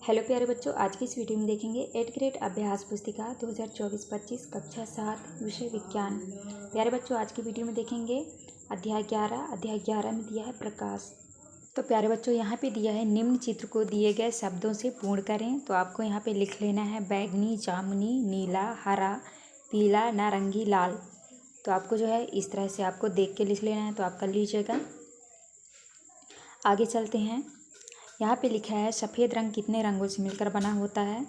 Hello प्यारे बच्चों, आज की इस वीडियो में देखेंगे 8th ग्रेड अभ्यास पुस्तिका 2024-25 कक्षा 7 विषय विज्ञान। प्यारे बच्चों, आज की वीडियो में देखेंगे अध्याय 11 में दिया है प्रकाश। तो प्यारे बच्चों, यहाँ पे दिया है निम्न चित्र को दिए गए शब्दों से पूर्ण करें। तो आपको यहाँ पे लिख लेना है बैगनी, जामुनी, नीला, हरा, पीला, नारंगी, लाल। तो आपको जो है इस तरह से आपको देख के लिख लेना है, तो आप कर लीजिएगा। आगे चलते हैं। यहाँ पे लिखा है सफ़ेद रंग कितने रंगों से मिलकर बना होता है।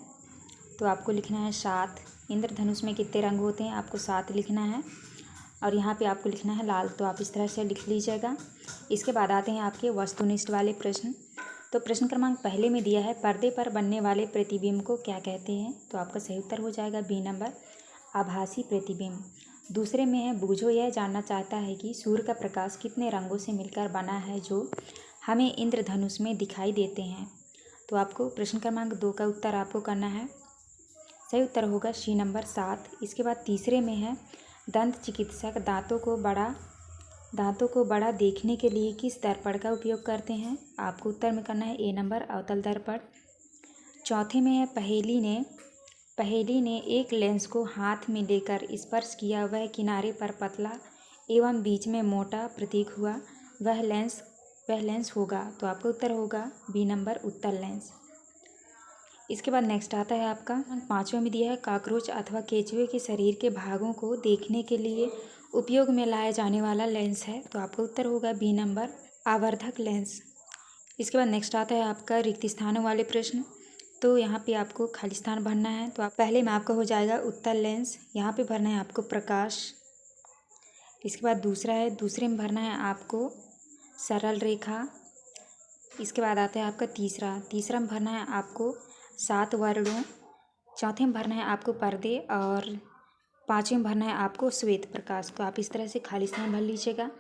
तो आपको लिखना है 7। इंद्रधनुष में कितने रंग होते हैं, आपको 7 लिखना है। और यहाँ पे आपको लिखना है लाल। तो आप इस तरह से लिख लीजिएगा। इसके बाद आते हैं आपके वस्तुनिष्ठ वाले प्रश्न। तो प्रश्न क्रमांक पहले में दिया है पर्दे पर बनने वाले प्रतिबिंब को क्या कहते हैं। तो आपका सही उत्तर हो जाएगा बी नंबर, आभासी प्रतिबिंब। दूसरे में है बूझो यह जानना चाहता है कि सूर्य का प्रकाश कितने रंगों से मिलकर बना है जो हमें इंद्रधनुष में दिखाई देते हैं। तो आपको प्रश्न क्रमांक 2 का उत्तर आपको करना है। सही उत्तर होगा सी नंबर 7। इसके बाद तीसरे में है दंत चिकित्सक दांतों को बड़ा देखने के लिए किस दर्पण का उपयोग करते हैं। आपको उत्तर में करना है ए नंबर, अवतल दर्पण। चौथे में है पहेली ने एक लेंस को हाथ में लेकर स्पर्श किया, वह किनारे पर पतला एवं बीच में मोटा प्रतीक हुआ, वह लेंस होगा। तो आपका उत्तर होगा बी नंबर, उत्तल लेंस। इसके बाद नेक्स्ट आता है आपका 5वें में दिया है कॉकरोच अथवा केंचुए के शरीर के भागों को देखने के लिए उपयोग में लाया जाने वाला लेंस है। तो आपका उत्तर होगा बी नंबर, आवर्धक लेंस। इसके बाद नेक्स्ट आता है आपका रिक्त स्थानों वाले प्रश्न। तो यहाँ पे आपको खाली स्थान भरना है। तो आप पहले में आपका हो जाएगा उत्तल लेंस, यहाँ पे भरना है आपको प्रकाश। इसके बाद दूसरे में भरना है आपको सरल रेखा। इसके बाद आता है आपका तीसरा में भरना है आपको 7 वर्णों। चौथे में भरना है आपको पर्दे और 5वें में भरना है आपको श्वेत प्रकाश। तो आप इस तरह से खाली स्थान भर लीजिएगा।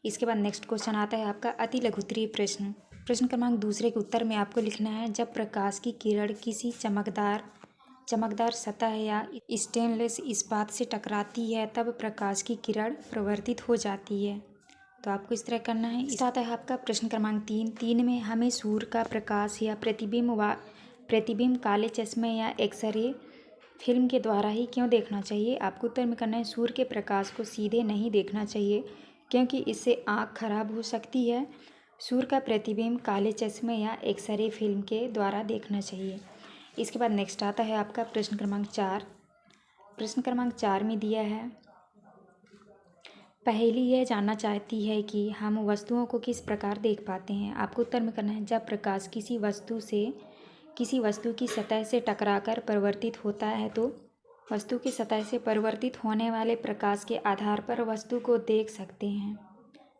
इसके बाद नेक्स्ट क्वेश्चन आता है आपका अति लघुत्तरीय प्रश्न। प्रश्न क्रमांक दूसरे के उत्तर में आपको लिखना है जब प्रकाश की किरण किसी चमकदार सतह या स्टेनलेस इस्पात से टकराती है तब प्रकाश की किरण प्रवर्तित हो जाती है। तो आपको इस तरह करना है। इस आता है आपका प्रश्न क्रमांक 3 में हमें सूर्य का प्रकाश या प्रतिबिंब काले चश्मे या एक्सरे फिल्म के द्वारा ही क्यों देखना चाहिए। आपको उत्तर में करना है सूर्य के प्रकाश को सीधे नहीं देखना चाहिए क्योंकि इससे आँख खराब हो सकती है। सूर्य का प्रतिबिंब काले चश्मे या एक्सरे फिल्म के द्वारा देखना चाहिए। इसके बाद नेक्स्ट आता है आपका प्रश्न क्रमांक 4। प्रश्न क्रमांक 4 में दिया है पहेली यह जानना चाहती है कि हम वस्तुओं को किस प्रकार देख पाते हैं। आपको उत्तर में करना है जब प्रकाश किसी वस्तु की सतह से टकराकर परिवर्तित होता है तो वस्तु की सतह से परिवर्तित होने वाले प्रकाश के आधार पर वस्तु को देख सकते हैं।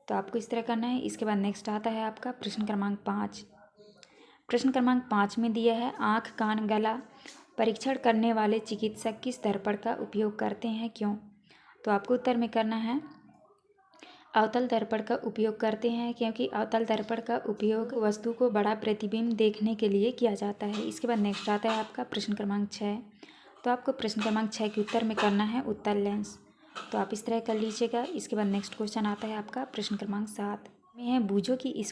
तो आपको इस तरह करना है। इसके बाद नेक्स्ट आता है आपका प्रश्न क्रमांक 5। प्रश्न क्रमांक 5 में दिया है आँख, कान, गला परीक्षण करने वाले चिकित्सक किस दर्पण का उपयोग करते हैं, क्यों। तो आपको उत्तर में करना है अवतल दर्पण का उपयोग करते हैं क्योंकि अवतल दर्पण का उपयोग वस्तु को बड़ा प्रतिबिंब देखने के लिए किया जाता है। इसके बाद नेक्स्ट आता है आपका प्रश्न क्रमांक 6। तो आपको प्रश्न क्रमांक 6 के उत्तर में करना है उत्तल लेंस। तो आप इस तरह कर लीजिएगा। इसके बाद नेक्स्ट क्वेश्चन आता है आपका प्रश्न क्रमांक 7 में है बूझो की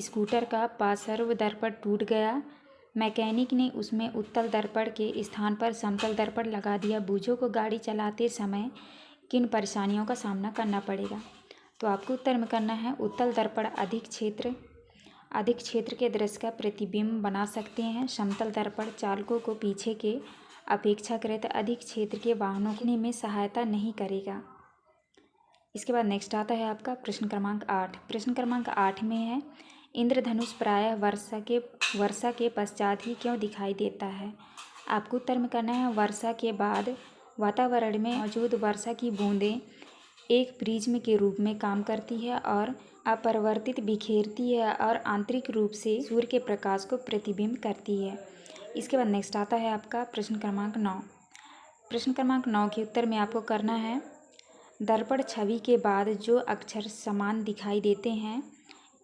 स्कूटर का पार्श्व दर्पण टूट गया, मैकेनिक ने उसमें उत्तल दर्पण के स्थान पर समतल दर्पण लगा दिया, बूझो को गाड़ी चलाते समय किन परेशानियों का सामना करना पड़ेगा। तो आपको उत्तर में करना है उत्तल दर्पण अधिक क्षेत्र के दृश्य का प्रतिबिंब बना सकते हैं। समतल दर्पण चालकों को पीछे के अपेक्षाकृत अधिक क्षेत्र के वाहनों को में सहायता नहीं करेगा। इसके बाद नेक्स्ट आता है आपका प्रश्न क्रमांक 8। प्रश्न क्रमांक 8 में है इंद्रधनुष प्रायः वर्षा के पश्चात ही क्यों दिखाई देता है। आपको उत्तर में करना है वर्षा के बाद वातावरण में मौजूद वर्षा की बूंदें एक प्रिज्म के रूप में काम करती है और अपरिवर्तित बिखेरती है और आंतरिक रूप से सूर्य के प्रकाश को प्रतिबिंब करती है। इसके बाद नेक्स्ट आता है आपका प्रश्न क्रमांक 9। प्रश्न क्रमांक 9 के उत्तर में आपको करना है दर्पण छवि के बाद जो अक्षर समान दिखाई देते हैं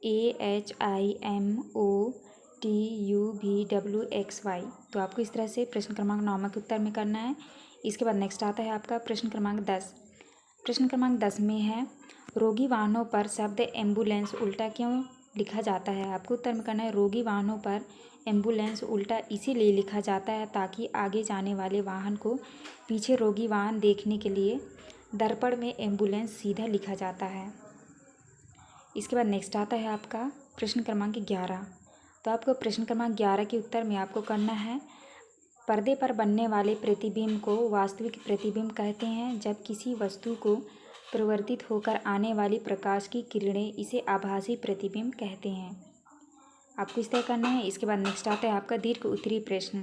AHIMOTUVWXY। तो आपको इस तरह से प्रश्न क्रमांक 9 के उत्तर में करना है। इसके बाद नेक्स्ट आता है आपका प्रश्न क्रमांक 10। प्रश्न क्रमांक 10 में है रोगी वाहनों पर शब्द एम्बुलेंस उल्टा क्यों लिखा जाता है? आपको उत्तर में करना है रोगी वाहनों पर एम्बुलेंस उल्टा इसीलिए लिखा जाता है ताकि आगे जाने वाले वाहन को पीछे रोगी वाहन देखने के लिए दर्पण में एम्बुलेंस सीधा लिखा जाता है। इसके बाद नेक्स्ट आता है आपका प्रश्न क्रमांक 11। तो आपको प्रश्न क्रमांक 11 के उत्तर में आपको करना है पर्दे पर बनने वाले प्रतिबिंब को वास्तविक प्रतिबिंब कहते हैं, जब किसी वस्तु को परिवर्तित होकर आने वाली प्रकाश की किरणें इसे आभासी प्रतिबिंब कहते हैं। आपको इस तरह करना है। इसके बाद नेक्स्ट आता है आपका दीर्घ उत्तरीय प्रश्न।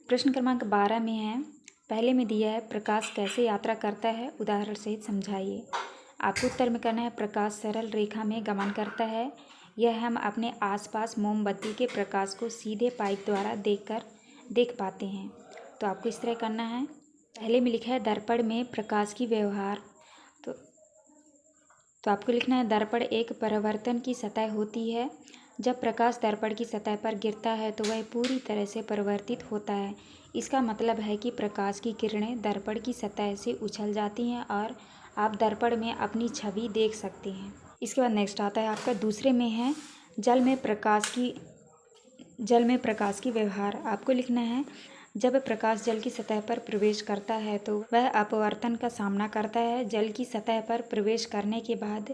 प्रश्न क्रमांक 12 में है, पहले में दिया है प्रकाश कैसे यात्रा करता है, उदाहरण सहित समझाइए। आपको उत्तर में करना है प्रकाश सरल रेखा में गमन करता है। यह हम अपने आसपास मोमबत्ती के प्रकाश को सीधे पाइप द्वारा देख पाते हैं। तो आपको इस तरह करना है। पहले में लिखा है दर्पण में प्रकाश की व्यवहार। तो आपको लिखना है दर्पण एक परावर्तन की सतह होती है। जब प्रकाश दर्पण की सतह पर गिरता है तो वह पूरी तरह से परिवर्तित होता है। इसका मतलब है कि प्रकाश की किरणें दर्पण की सतह से उछल जाती हैं और आप दर्पण में अपनी छवि देख सकते हैं। इसके बाद नेक्स्ट आता है आपका दूसरे में है जल में प्रकाश की व्यवहार। आपको लिखना है जब प्रकाश जल की सतह पर प्रवेश करता है तो वह अपवर्तन का सामना करता है। जल की सतह पर प्रवेश करने के बाद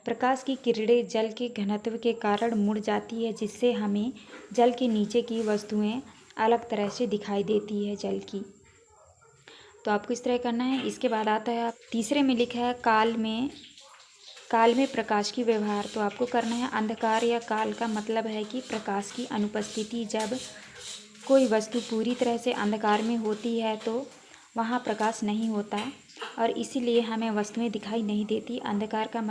प्रकाश की किरणें जल के घनत्व के कारण मुड़ जाती है, जिससे हमें जल के नीचे की वस्तुएं अलग तरह से दिखाई देती है जल की। तो आपको इस तरह करना है। इसके बाद आता है आप तीसरे में लिखा है काल में प्रकाश की व्यवहार। तो आपको करना है अंधकार या काल का मतलब है कि प्रकाश की अनुपस्थिति। जब कोई वस्तु पूरी तरह से अंधकार में होती है तो वहाँ प्रकाश नहीं होता और इसीलिए हमें वस्तुएं दिखाई नहीं देती। अंधकार का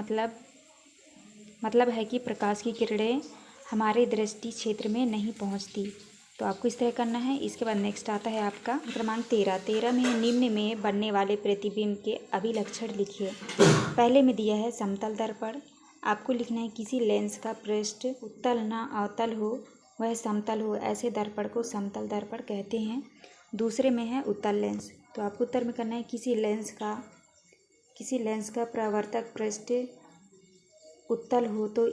मतलब है कि प्रकाश की किरणें हमारे दृष्टि क्षेत्र में नहीं पहुँचती। तो आपको इस तरह करना है। इसके बाद नेक्स्ट आता है आपका क्रमांक 13 में निम्न में बनने वाले प्रतिबिंब के अभिलक्षण लिखिए। पहले में दिया है समतल दर्पण। आपको लिखना है किसी लेंस का पृष्ठ उत्तल न अवतल हो वह समतल हो, ऐसे दर्पण को समतल दर्पण कहते हैं। दूसरे में है उत्तल लेंस। तो आपको उत्तर में करना है किसी लेंस का परावर्तक पृष्ठ उत्तल हो तो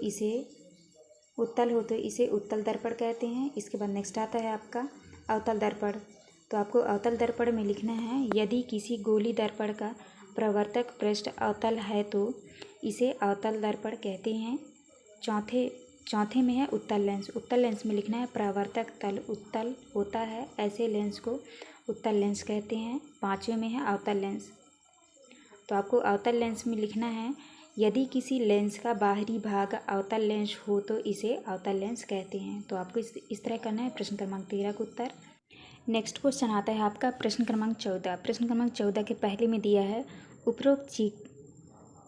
इसे उत्तल दर्पण कहते हैं। इसके बाद नेक्स्ट आता है आपका अवतल दर्पण। तो आपको अवतल दर्पण में लिखना है यदि किसी गोली दर्पण का परावर्तक पृष्ठ अवतल है तो इसे अवतल दर्पण कहते हैं। चौथे में है उत्तल लेंस। उत्तल लेंस में लिखना है परावर्तक तल उत्तल होता है, ऐसे लेंस को उत्तल लेंस कहते हैं। पाँचवें में है अवतल लेंस। तो आपको अवतल लेंस में लिखना है यदि किसी लेंस का बाहरी भाग अवतल लेंस हो तो इसे अवतल लेंस कहते हैं। तो आपको इस तरह करना है प्रश्न क्रमांक 13 का उत्तर। नेक्स्ट क्वेश्चन आता है आपका प्रश्न क्रमांक 14। प्रश्न क्रमांक 14 के पहले में दिया है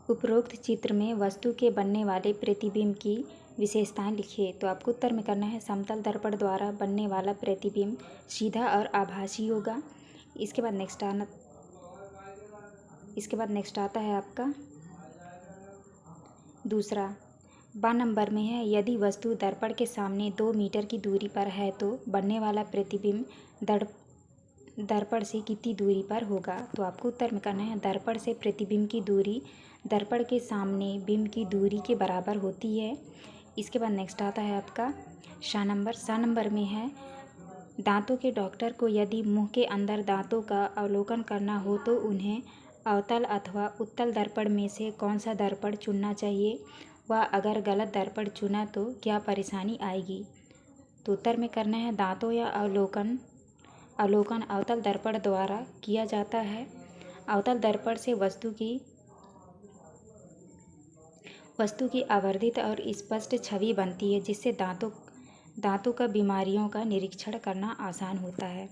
उपरोक्त चित्र में वस्तु के बनने वाले प्रतिबिंब की विशेषताएं लिखिए। तो आपको उत्तर में करना है समतल दर्पण द्वारा बनने वाला प्रतिबिंब सीधा और आभासी होगा। इसके बाद नेक्स्ट आता है आपका दूसरा। ब नंबर में है यदि वस्तु दर्पण के सामने 2 मीटर की दूरी पर है तो बनने वाला प्रतिबिंब दर्पण से कितनी दूरी पर होगा। तो आपको उत्तर में करना है दर्पण से प्रतिबिंब की दूरी दर्पण के सामने बिंब की दूरी के बराबर होती है। इसके बाद नेक्स्ट आता है आपका श नंबर में है दांतों के डॉक्टर को यदि मुंह के अंदर दांतों का अवलोकन करना हो तो उन्हें अवतल अथवा उत्तल दर्पण में से कौन सा दर्पण चुनना चाहिए व अगर गलत दर्पण चुना तो क्या परेशानी आएगी। तो उत्तर में करना है दांतों या अवलोकन अवतल दर्पण द्वारा किया जाता है। अवतल दर्पण से वस्तु की आवर्धित और स्पष्ट छवि बनती है, जिससे दांतों का बीमारियों का निरीक्षण करना आसान होता है।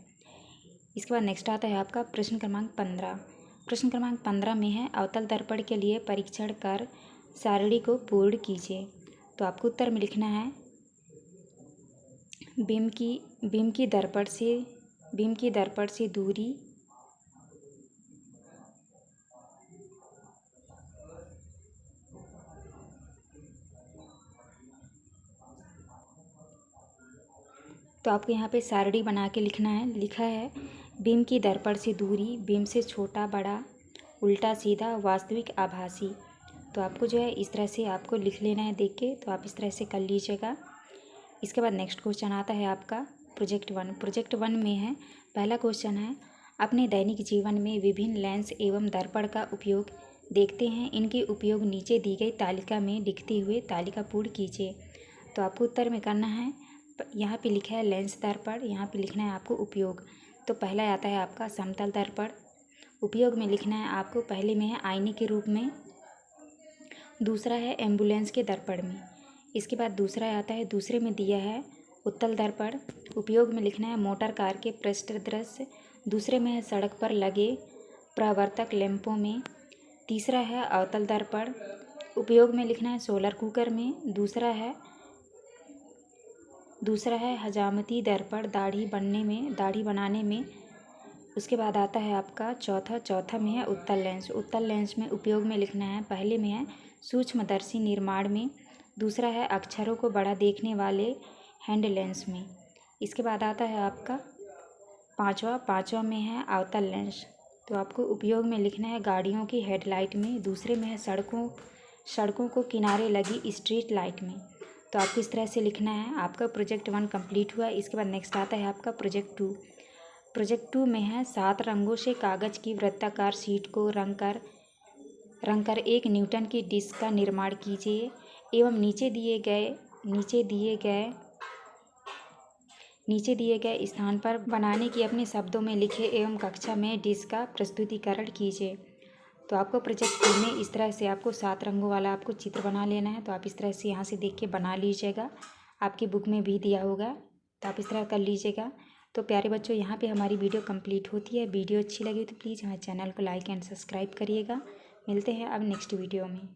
इसके बाद नेक्स्ट आता है आपका प्रश्न क्रमांक 15। प्रश्न क्रमांक 15 में है अवतल दर्पण के लिए परीक्षण कर सारणी को पूर्ण कीजिए। तो आपको उत्तर में लिखना है बिंब की दर्पण से दूरी तो आपको यहाँ पे सारणी बना के लिखा है बिंब की दर्पण से दूरी बिंब से छोटा बड़ा उल्टा सीधा वास्तविक आभासी। तो आपको जो है इस तरह से आपको लिख लेना है देख के, तो आप इस तरह से कर लीजिएगा। इसके बाद नेक्स्ट क्वेश्चन आता है आपका प्रोजेक्ट 1। प्रोजेक्ट 1 में है, पहला क्वेश्चन है, अपने दैनिक जीवन में विभिन्न लेंस एवं दर्पण का उपयोग देखते हैं, इनके उपयोग नीचे दी गई तालिका में लिखते हुए तालिका पूर्ण कीजिए। तो आपको उत्तर में करना है, यहाँ पे लिखा है लेंस दर्पण, यहाँ पे लिखना है आपको उपयोग। तो पहला आता है आपका समतल दर्पण, उपयोग में लिखना है आपको, पहले में है आईने के रूप में, दूसरा है एम्बुलेंस के दर्पण में। इसके बाद दूसरा आता है, दूसरे में दिया है उत्तल दर्पण, उपयोग में लिखना है मोटर कार के पृष्ठ दृश्य, दूसरे में है सड़क पर लगे परावर्तक लैंपों में। तीसरा है अवतल दर्पण, उपयोग में लिखना है सोलर कुकर में। दूसरा है हजामती दर्पण, दाढ़ी बनाने में। उसके बाद आता है आपका चौथा में है उत्तल लेंस में उपयोग में लिखना है, पहले में है सूक्ष्मदर्शी निर्माण में, दूसरा है अक्षरों को बड़ा देखने वाले हैंड लेंस में। इसके बाद आता है आपका पाँचवा में है अवतल लेंस, तो आपको उपयोग में लिखना है गाड़ियों की हेडलाइट में, दूसरे में है सड़कों को किनारे लगी स्ट्रीट लाइट में। तो आपको इस तरह से लिखना है। आपका प्रोजेक्ट 1 कंप्लीट हुआ। इसके बाद नेक्स्ट आता है आपका प्रोजेक्ट 2। प्रोजेक्ट 2 में है 7 रंगों से कागज़ की वृत्ताकार शीट को रंग कर 1 न्यूटन की डिस्क का निर्माण कीजिए एवं नीचे दिए गए स्थान पर बनाने की अपने शब्दों में लिखे एवं कक्षा में डिस्क का प्रस्तुतिकरण कीजिए। तो आपको प्रोजेक्ट 2 में इस तरह से आपको 7 रंगों वाला आपको चित्र बना लेना है। तो आप इस तरह से यहाँ से देख के बना लीजिएगा, आपकी बुक में भी दिया होगा, तो आप इस तरह कर लीजिएगा। तो प्यारे बच्चों, यहाँ पे हमारी वीडियो कंप्लीट होती है। वीडियो अच्छी लगी तो प्लीज़ हमारे चैनल को लाइक एंड सब्सक्राइब करिएगा। मिलते हैं अब नेक्स्ट वीडियो में।